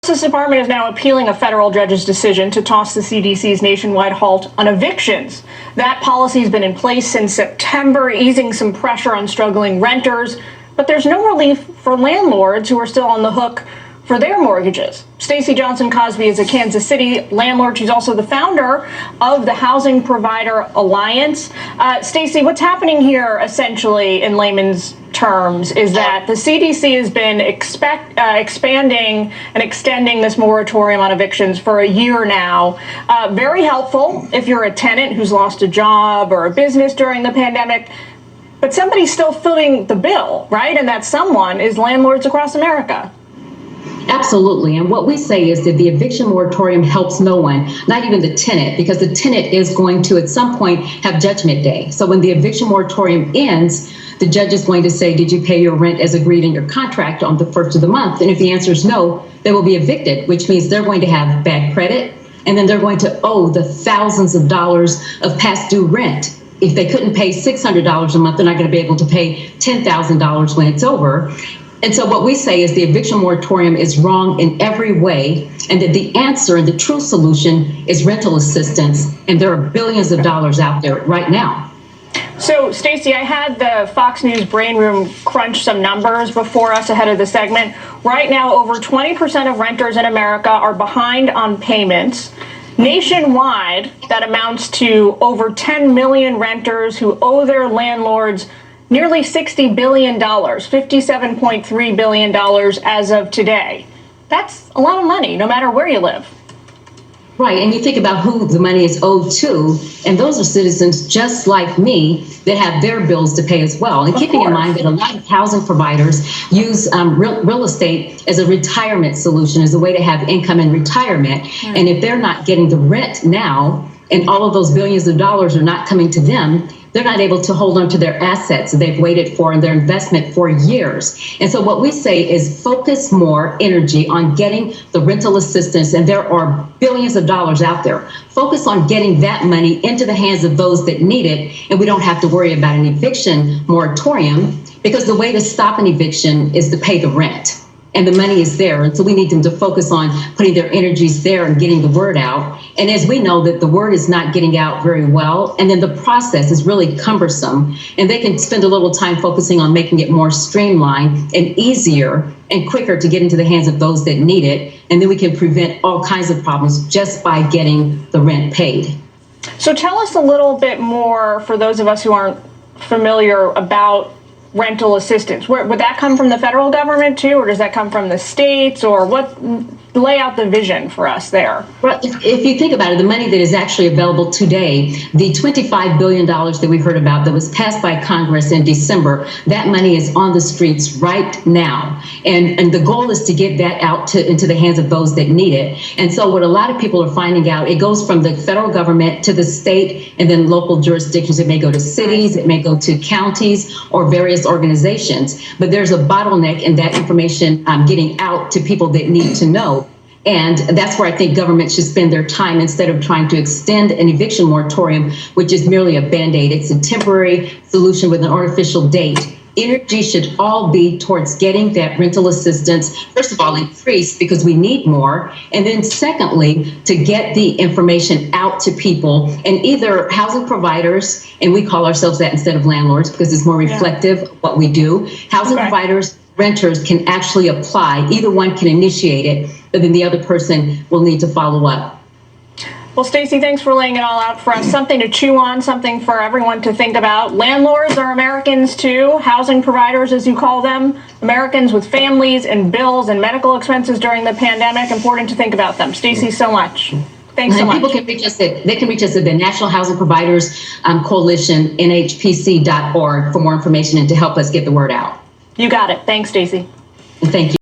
Justice Department is now appealing a federal judge's decision to toss the CDC's nationwide halt on evictions. That policy has been in place since September, easing some pressure on struggling renters, but there's no relief for landlords who are still on the hook for their mortgages. Stacey Johnson-Cosby is a Kansas City landlord. She's also the founder of the Housing Provider Alliance. Stacey, what's happening here essentially in layman's terms is that the CDC has been expanding and extending this moratorium on evictions for a year now. Very helpful if you're a tenant who's lost a job or a business during the pandemic, but somebody's still footing the bill, right? And that someone is landlords across America. Absolutely. And what we say is that the eviction moratorium helps no one, not even the tenant, because the tenant is going to at some point have judgment day. So when the eviction moratorium ends, the judge is going to say, did you pay your rent as agreed in your contract on the first of the month? And if the answer is no, they will be evicted, which means they're going to have bad credit, and then they're going to owe the thousands of dollars of past due rent. If they couldn't pay $600 a month, they're not going to be able to pay $10,000 when it's over. And so what we say is the eviction moratorium is wrong in every way, and that the answer and the true solution is rental assistance. And there are billions of dollars out there right now. So, Stacey, I had the Fox News Brain Room crunch some numbers before us ahead of the segment. Right now, over 20% of renters in America are behind on payments. Nationwide, that amounts to over 10 million renters who owe their landlords nearly $60 billion, $57.3 billion as of today. That's a lot of money, no matter where you live. Right, and you think about who the money is owed to, and those are citizens just like me that have their bills to pay as well. And keeping in mind that a lot of housing providers use real estate as a retirement solution, as a way to have income in retirement. Right. And if they're not getting the rent now, and all of those billions of dollars are not coming to them, they're not able to hold on to their assets they've waited for and their investment for years. And so what we say is focus more energy on getting the rental assistance, and there are billions of dollars out there. Focus on getting that money into the hands of those that need it, and we don't have to worry about an eviction moratorium, because the way to stop an eviction is to pay the rent. And the money is there. And so we need them to focus on putting their energies there and getting the word out. And as we know that the word is not getting out very well, and then the process is really cumbersome, and they can spend a little time focusing on making it more streamlined and easier and quicker to get into the hands of those that need it. And then we can prevent all kinds of problems just by getting the rent paid. So tell us a little bit more, for those of us who aren't familiar, about rental assistance. Would that come from the federal government too, or does that come from the states, or what? Lay out the vision for us there. Well, if you think about it, the money that is actually available today, the $25 billion that we heard about that was passed by Congress in December, that money is on the streets right now. And the goal is to get that out into the hands of those that need it. And so what a lot of people are finding out, it goes from the federal government to the state and then local jurisdictions. It may go to cities, it may go to counties or various organizations, but there's a bottleneck in that information getting out to people that need to know. And that's where I think government should spend their time, instead of trying to extend an eviction moratorium, which is merely a Band-Aid. It's a temporary solution with an artificial date. Energy should all be towards getting that rental assistance, first of all, increased because we need more. And then secondly, to get the information out to people, and either housing providers, and we call ourselves that instead of landlords because it's more reflective of what we do. Housing providers, renters can actually apply. Either one can initiate it, but then the other person will need to follow up. Well, Stacey, thanks for laying it all out for us. Something to chew on, something for everyone to think about. Landlords are Americans too. Housing providers, as you call them, Americans with families and bills and medical expenses during the pandemic. Important to think about them. Stacey, so much. Thanks so much. People can reach us at the National Housing Providers Coalition, NHPC.org, for more information and to help us get the word out. You got it. Thanks, Stacey. Thank you.